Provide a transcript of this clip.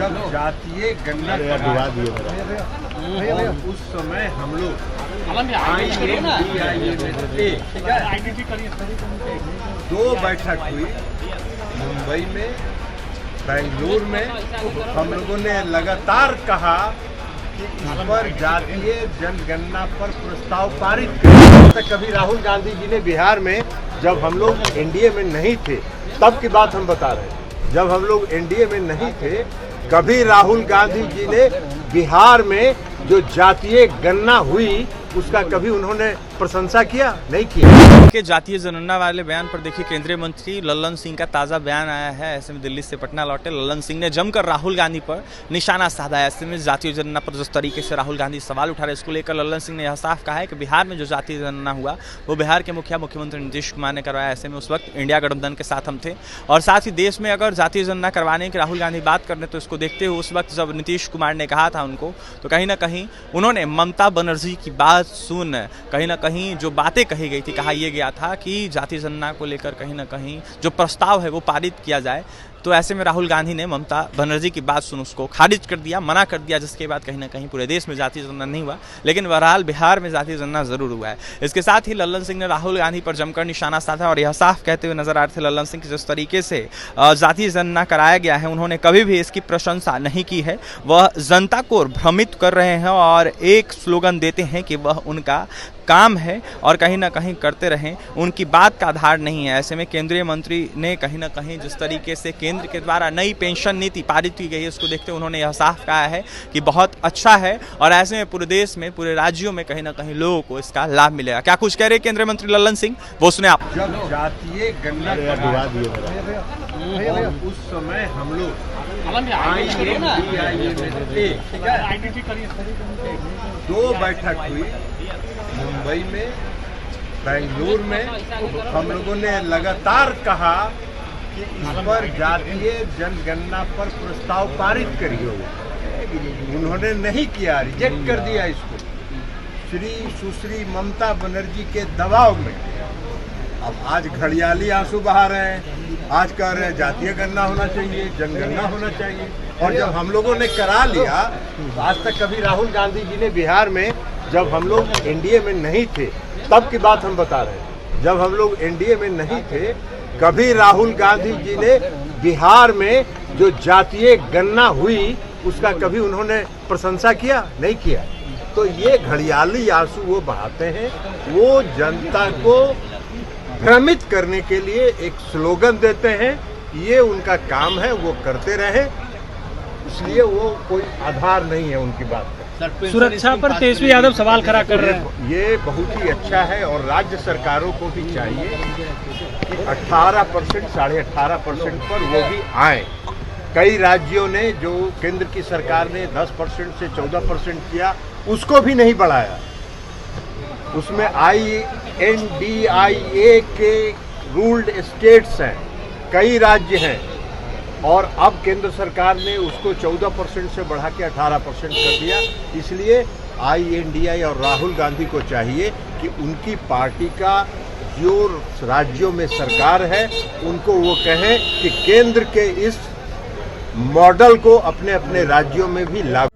जब जातीय गन्ना उस समय हम लोग INDIA में थे, ठीक है। 2 बैठक हुई मुंबई में, बेंगलुरु में। हम लोगों ने लगातार कहा कि इस पर जातीय जनगणना पर प्रस्ताव पारित करें। कभी राहुल गांधी जी ने बिहार में, जब हम लोग एनडीए में नहीं थे तब की बात हम बता रहे हैं, जब हम लोग एनडीए में नहीं थे कभी राहुल गांधी जी ने बिहार में जो जातीय गणना हुई उसका कभी उन्होंने प्रशंसा किया? नहीं किया। के जातीय जनगणना वाले बयान पर देखिए केंद्रीय मंत्री लल्लन सिंह का ताज़ा बयान आया है। ऐसे में दिल्ली से पटना लौटे लल्लन सिंह ने जमकर राहुल गांधी पर निशाना साधा है। ऐसे में जातीय जनगणना पर जिस तरीके से राहुल गांधी सवाल उठा रहे, इसको लेकर लल्लन सिंह ने यह साफ कहा है कि बिहार में जो जातीय जनगणना हुआ वो बिहार के मुख्यमंत्री नीतीश कुमार ने करवाया। ऐसे में उस वक्त इंडिया गठबंधन के साथ हम थे, और साथ ही देश में अगर जातीय जनगणना करवाने की राहुल गांधी बात करने, तो इसको देखते हुए उस वक्त जब नीतीश कुमार ने कहा था उनको, तो कहीं ना कहीं उन्होंने ममता बनर्जी की बात सुन कहीं ना कहीं जो बातें कही गई थी, कहा यह गया था कि जातीय जनगणना को लेकर कहीं ना कहीं जो प्रस्ताव है वो पारित किया जाए। तो ऐसे में राहुल गांधी ने ममता बनर्जी की बात सुन उसको खारिज कर दिया, मना कर दिया, जिसके बाद कहीं ना कहीं पूरे देश में जातीय जनगणना नहीं हुआ, लेकिन बहरहाल बिहार में जातीय जनगणना जरूर हुआ है। इसके साथ ही लल्लन सिंह ने राहुल गांधी पर जमकर निशाना साधा और यह साफ कहते हुए नजर आ रहे थे लल्लन सिंह की जिस तरीके से जातीय जनगणना कराया गया है उन्होंने कभी भी इसकी प्रशंसा नहीं की है। वह जनता को भ्रमित कर रहे हैं और एक स्लोगन देते हैं कि वह उनका काम है और कहीं ना कहीं करते रहें, उनकी बात का आधार नहीं है। ऐसे में केंद्रीय मंत्री ने कहीं ना कहीं जिस तरीके से केंद्र के द्वारा नई पेंशन नीति पारित की गई है उसको देखते उन्होंने यह साफ कहा है कि बहुत अच्छा है, और ऐसे में पूरे देश में पूरे राज्यों में कहीं ना कहीं लोगों को इसका लाभ मिलेगा। क्या कुछ कह रहे केंद्रीय मंत्री लल्लन सिंह, वो सुने आप। जब जातीय गन्ना उस समय हम लोग INDIA में थे, ठीक है। 2 बैठक हुई मुंबई में, बेंगलुरु में। हम लोगों ने लगातार कहा कि इस पर जातीय जनगणना पर प्रस्ताव पारित करिए। उन्होंने नहीं किया, रिजेक्ट कर दिया इसको सुश्री ममता बनर्जी के दबाव में। अब आज घड़ियाली आंसू बहा रहे हैं, आज कह रहे हैं जातीय गणना होना चाहिए, जनगणना होना चाहिए। और जब हम लोगों ने करा लिया, तो आज तक कभी राहुल गांधी जी ने बिहार में, जब हम लोग एनडीए में नहीं थे तब की बात हम बता रहे हैं, जब हम लोग एनडीए में नहीं थे कभी राहुल गांधी जी ने बिहार में जो जातीय गणना हुई उसका कभी उन्होंने प्रशंसा किया? नहीं किया। तो ये घड़ियाली आंसू वो बहाते हैं, वो जनता को भ्रमित करने के लिए एक स्लोगन देते हैं, ये उनका काम है, वो करते रहे, इसलिए वो कोई आधार नहीं है उनकी बात का। सुरक्षा पर तेजस्वी यादव सवाल खड़ा कर रहे हैं। ये बहुत ही अच्छा है, और राज्य सरकारों को भी चाहिए कि 18%, 18.5% पर वो भी आए। कई राज्यों ने, जो केंद्र की सरकार ने 10% से 14% किया, उसको भी नहीं बढ़ाया। उसमें INDIA के रूल्ड स्टेट्स हैं, कई राज्य हैं, और अब केंद्र सरकार ने उसको 14% से बढ़ा के 18% कर दिया। इसलिए INDIA और राहुल गांधी को चाहिए कि उनकी पार्टी का जो राज्यों में सरकार है उनको वो कहें कि केंद्र के इस मॉडल को अपने अपने राज्यों में भी लागू